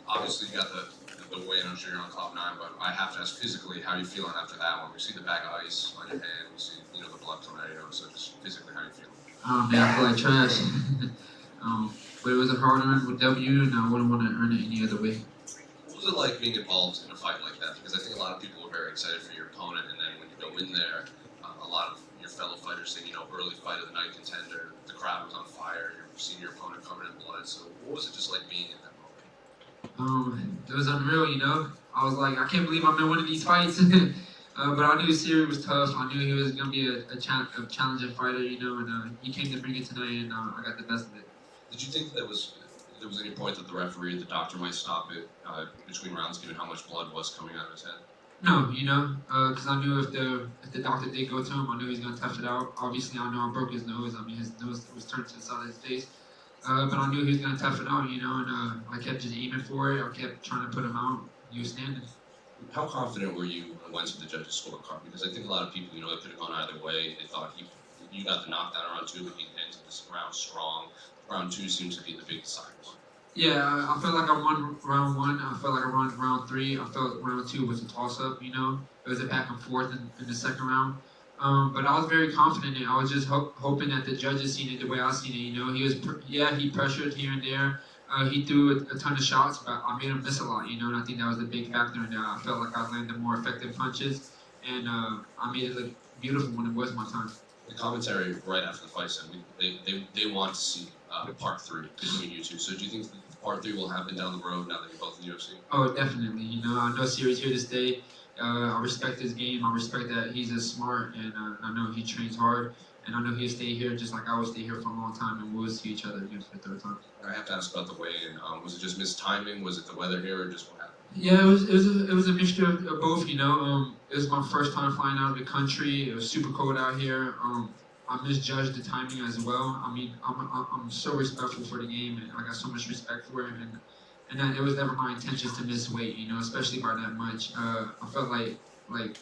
Obviously, you got the win. I'm sure you're on cloud nine, but I have to ask physically, how are you feeling after that one? We see the bag of ice on your hand. We see the blood coming out of your nose. So just physically, how are you feeling? Man, I feel like trash. But it was a hard-earned W, and I wouldn't want to earn it any other way. What was it like being involved in a fight like that? Because I think a lot of people are very excited for your opponent, and then when you go in there, a lot of your fellow fighters say, early fight of the night contender, the crowd was on fire, you're seeing your opponent covered in blood. So what was it just like being in that moment? It was unreal, I was like, I can't believe I'm in one of these fights. But I knew Siri was tough. I knew he was going to be a challenging fighter, and he came to bring it tonight, and I got the best of it. Did you think there was any point that the referee, the doctor, might stop it between rounds, given how much blood was coming out of his head? No, because I knew if the doctor did go to him, I knew he was going to tough it out. Obviously, I know I broke his nose. I mean, his nose was turned to the side of his face. But I knew he was going to tough it out, and I kept just aiming for it. I kept trying to put him out. He was standing. How confident were you when it went to the judges' scorecard? Because I think a lot of people, it could have gone either way. They thought you got the knockdown in round 2, but he ended this round strong. Round 2 seems to be the big decider. Yeah, I felt like I won round 1. I felt like I won round 3. I felt round 2 was a toss-up, It was a back and forth in the second round. But I was very confident in it. I was just hoping that the judges seen it the way I seen it, he pressured here and there. He threw a ton of shots, but I made him miss a lot, and I think that was a big factor in that. I felt like I landed more effective punches, and I made it look beautiful when it was my time. The commentary right after the fight said they want to see part 3 between you two. So do you think part 3 will happen down the road now that you're both in the UFC? Oh, definitely. I know Siri's here to stay. I respect his game. I respect that he's as smart, and I know he trains hard. And I know he'll stay here just like I will stay here for a long time, and we'll see each other again for the 3rd time. I have to ask about the weigh-in. Was it just missed timing? Was it the weather here, or just what happened? Yeah, it was a mixture of both. It was my first time flying out of the country. It was super cold out here. I misjudged the timing as well. I mean, I'm so respectful for the game, and I got so much respect for it. And that it was never my intentions to miss weight. Especially by that much. I felt like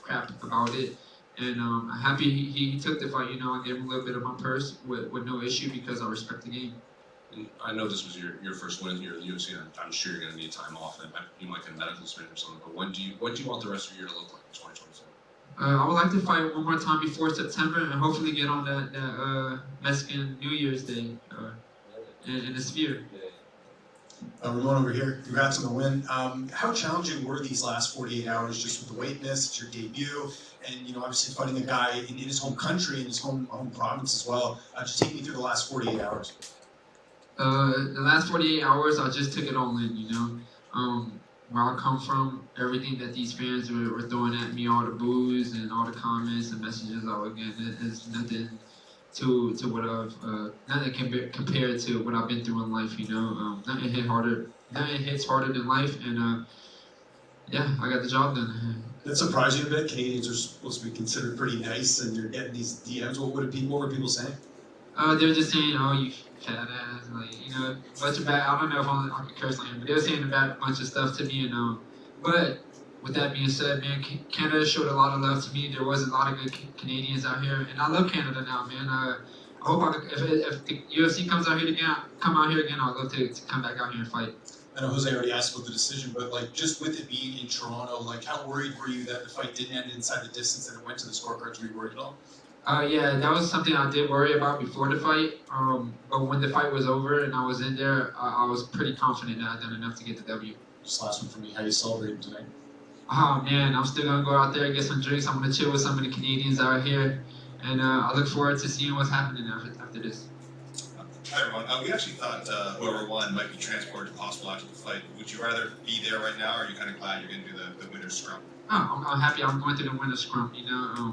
crap about it. And I'm happy he took the fight. I gave him a little bit of my purse with no issue because I respect the game. And I know this was your first win here at the UFC, and I'm sure you're going to need time off, and you might get a medical suspension or something. But when do you want the rest of the year to look like in 2027? I would like to fight one more time before September, and hopefully get on that Mexican New Year's Day in the Sphere. Ramon over here, congrats on the win. How challenging were these last 48 hours just with the weight miss? It's your debut, and obviously fighting a guy in his home country, in his home province as well. Just take me through the last 48 hours. The last 48 hours, I just took it all in, where I come from, everything that these fans were throwing at me, all the boos and all the comments and messages I would get, is nothing to what nothing can compare to what I've been through in life, Nothing hits harder than life, and I got the job done. That surprised you a bit? Canadians are supposed to be considered pretty nice, and you're getting these DMs. What were people saying? They were just saying, "Oh, you fat ass," bunch of bad. I don't know if I could curse like him, but they were saying a bunch of stuff to me, but with that being said, man, Canada showed a lot of love to me. There was a lot of good Canadians out here, and I love Canada now, man. I hope if the UFC comes out here again, I'd love to come back out here and fight. I know Jose already asked about the decision, but just with it being in Toronto, how worried were you that the fight didn't end inside the distance and it went to the scorecards? Were you worried at all? Yeah, that was something I did worry about before the fight. But when the fight was over and I was in there, I was pretty confident that I'd done enough to get the W. Just last one for me. How you celebrating tonight? Oh man, I'm still gonna go out there and get some drinks. I'm gonna chill with some of the Canadians out here, and I look forward to seeing what's happening after this. Hi everyone. We actually thought whoever won might be transported to hospital after the fight. Would you rather be there right now, or are you kind of glad you're going to do the winner's scrum? Oh, I'm happy I'm going through the winner's scrum. I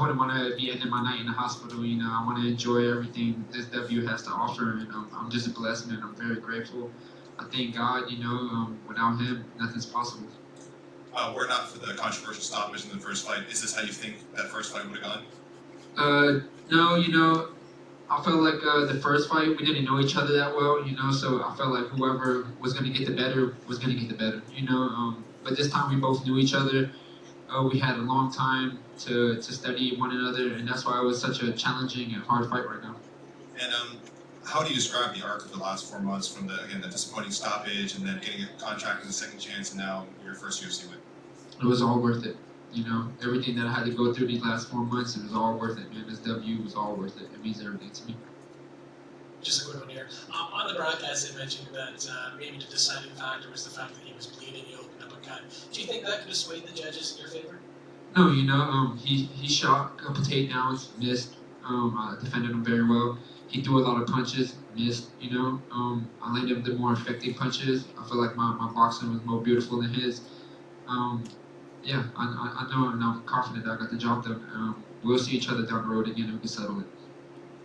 wouldn't want to be ending my night in the hospital. I want to enjoy everything this W has to offer, and I'm just blessed, man. I'm very grateful. I thank God. Without Him, nothing's possible. Were it not for the controversial stoppage in the first fight, is this how you think that first fight would have gone? No, I felt like the first fight, we didn't know each other that well, so I felt like whoever was going to get the better was going to get the better, But this time we both knew each other. we had a long time to study one another, and that's why it was such a challenging and hard fight right now. And how do you describe the arc of the last 4 months from the disappointing stoppage and then getting a contract with a second chance and now your first UFC win? It was all worth it. You know, everything that I had to go through these last 4 months, it was all worth it, man. This W was all worth it. It means everything to me. Just a quick one here. On the broadcast, they mentioned that maybe the deciding factor was the fact that he was bleeding. He opened up a cut. Do you think that could have swayed the judges in your favor? No, you know, he shot a couple takedowns, missed. I defended him very well. He threw a lot of punches, missed. You know, I landed the more effective punches. I feel like my boxing was more beautiful than his. Yeah, I know, and I'm confident that I got the job done. We'll see each other down the road again, and we can settle it.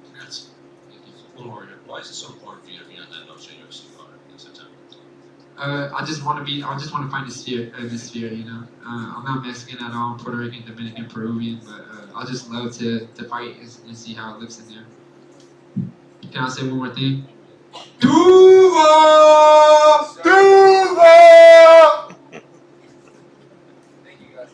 Congrats. Little Warrior, why is it so important for you to be on that No Shame UFC card in September? I just want to find this sphere, you know. I'm not Mexican at all. I'm Puerto Rican, Dominican, Peruvian, but I just love to fight and see how it looks in there. Can I say one more thing? Thank you guys.